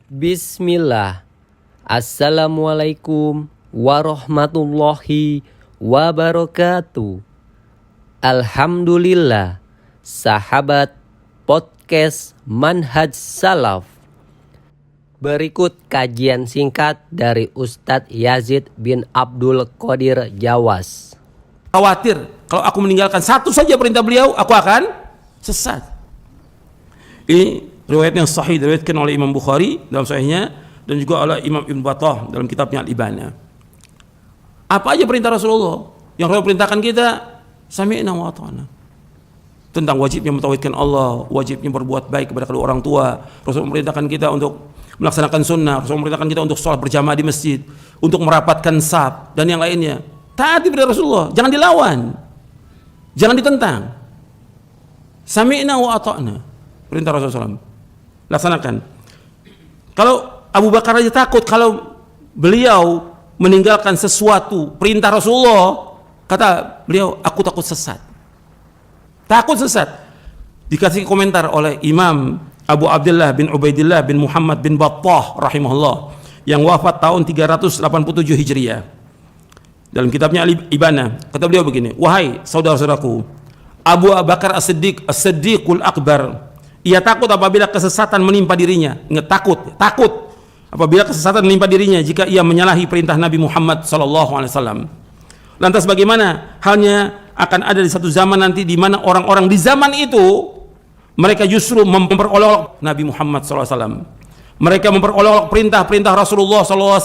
Bismillah. Assalamualaikum warahmatullahi wabarakatuh. Alhamdulillah, sahabat podcast Manhaj Salaf. Berikut kajian singkat dari Ustadz Yazid bin Abdul Qadir Jawas. Khawatir kalau aku meninggalkan satu saja perintah beliau, aku akan sesat. Ini riwayat yang sahih diriwayatkan oleh Imam Bukhari dalam sahihnya dan juga oleh Imam Ibn Battah dalam kitabnya Al-Ibana. Apa aja perintah Rasulullah yang Rasul perintahkan kita? Sami'na wa ata'na. Tentang wajibnya mentauhidkan Allah, wajibnya berbuat baik kepada kedua orang tua. Rasul memerintahkan kita untuk melaksanakan sunnah. Rasul memerintahkan kita untuk sholat berjamaah di masjid, untuk merapatkan saf dan yang lainnya. Taati pada Rasulullah, jangan dilawan, jangan ditentang. Sami'na wa ata'na, perintah Rasulullah SAW. Laksanakan. Kalau Abu Bakar aja takut kalau beliau meninggalkan sesuatu perintah Rasulullah, kata beliau, aku takut sesat. Takut sesat. Dikasih komentar oleh Imam Abu Abdullah bin Ubaidillah bin Muhammad bin Battah rahimahullah yang wafat tahun 387 Hijriah. Dalam kitabnya Al-Ibana, kata beliau begini, wahai saudara-saudaraku, Abu Bakar As-Siddiq, As-Siddiqul Akbar, ia takut apabila kesesatan menimpa dirinya. Ingat, takut apabila kesesatan menimpa dirinya jika ia menyalahi perintah Nabi Muhammad SAW. Lantas bagaimana halnya akan ada di satu zaman nanti di mana orang-orang di zaman itu mereka justru memperolok Nabi Muhammad SAW. Mereka memperolok perintah-perintah Rasulullah SAW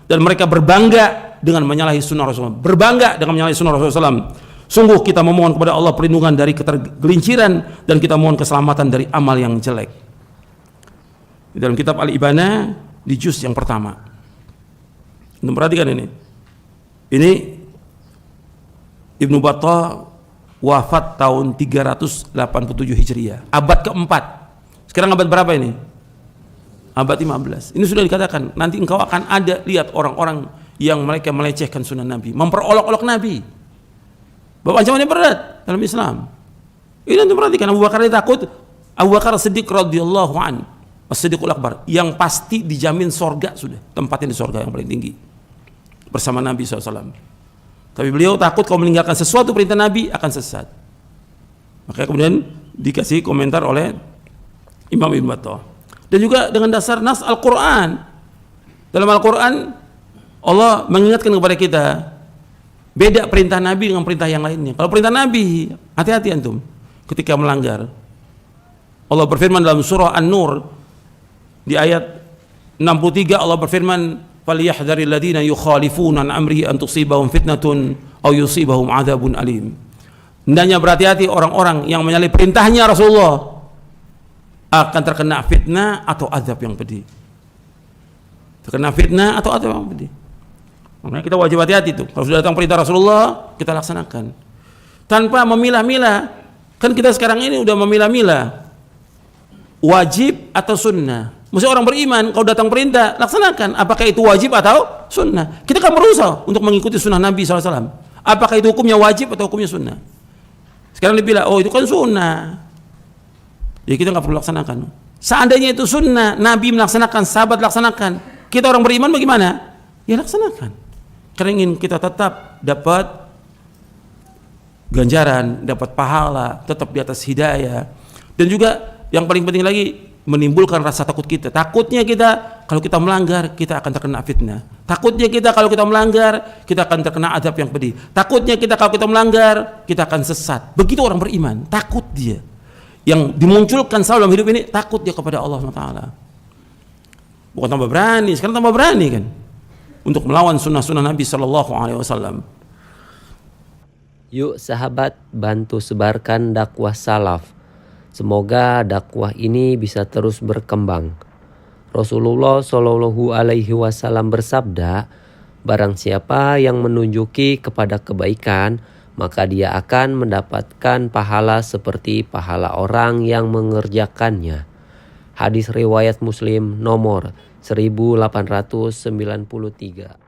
dan mereka berbangga dengan menyalahi sunnah Rasulullah. Berbangga dengan menyalahi sunnah Rasulullah SAW. Sungguh kita memohon kepada Allah perlindungan dari ketergelinciran dan kita mohon keselamatan dari amal yang jelek. Di dalam kitab Al-Ibana di juz yang pertama. Untuk perhatikan ini. Ini Ibnu Battah wafat tahun 387 Hijriah, abad keempat. Sekarang abad berapa ini? Abad 15. Ini sudah dikatakan, nanti engkau akan ada lihat orang-orang yang mereka melecehkan sunnah Nabi, memperolok-olok Nabi. Bahwa ancamannya berat dalam Islam. Ini untuk perhatikan, Abu Bakar takut. Abu Bakar As-Siddiq radhiyallahu an, As-Siddiqul Akbar, yang pasti dijamin sorga sudah, tempatnya di sorga yang paling tinggi bersama Nabi SAW. Tapi beliau takut kalau meninggalkan sesuatu perintah Nabi akan sesat. Makanya kemudian dikasih komentar oleh Imam Ibn Battah. Dan juga dengan dasar nas Al-Quran. Dalam Al-Quran Allah mengingatkan kepada kita, beda perintah Nabi dengan perintah yang lainnya. Kalau perintah Nabi, hati-hati antum ketika melanggar. Allah berfirman dalam surah An-Nur di ayat 63, Allah berfirman, falyahdharil ladzina yukhalifuna an amrihi an tusibahum fitnatun aw yusibahum adzabun alim. Hendaknya berhati-hati orang-orang yang menyalahi perintahnya Rasulullah akan terkena fitnah atau azab yang pedih. Terkena fitnah atau azab yang pedih. Makanya kita wajib hati-hati tuh. Kalau sudah datang perintah Rasulullah, kita laksanakan tanpa memilah-milah. Kan kita sekarang ini udah memilah-milah wajib atau sunnah. Mesti orang beriman kalau datang perintah laksanakan. Apakah itu wajib atau sunnah? Kita kan berusaha untuk mengikuti sunnah Nabi SAW. Apakah itu hukumnya wajib atau hukumnya sunnah? Sekarang dibilang, oh itu kan sunnah, ya kita nggak perlu laksanakan. Seandainya itu sunnah, Nabi melaksanakan, sahabat laksanakan, kita orang beriman bagaimana? Ya laksanakan. Karena ingin kita tetap dapat ganjaran, dapat pahala, tetap di atas hidayah. Dan juga yang paling penting lagi, menimbulkan rasa takut kita. Takutnya kita kalau kita melanggar, kita akan terkena fitnah. Takutnya kita kalau kita melanggar, kita akan terkena azab yang pedih. Takutnya kita kalau kita melanggar, kita akan sesat. Begitu orang beriman, takut dia. Yang dimunculkan selalu dalam hidup ini, takut dia kepada Allah SWT. Bukan tambah berani, sekarang tambah berani kan, untuk melawan sunnah-sunnah Nabi SAW. Yuk sahabat, bantu sebarkan dakwah salaf. Semoga dakwah ini bisa terus berkembang. Rasulullah Shallallahu Alaihi Wasallam bersabda, barang siapa yang menunjuki kepada kebaikan, maka dia akan mendapatkan pahala seperti pahala orang yang mengerjakannya. Hadis riwayat Muslim nomor 1893.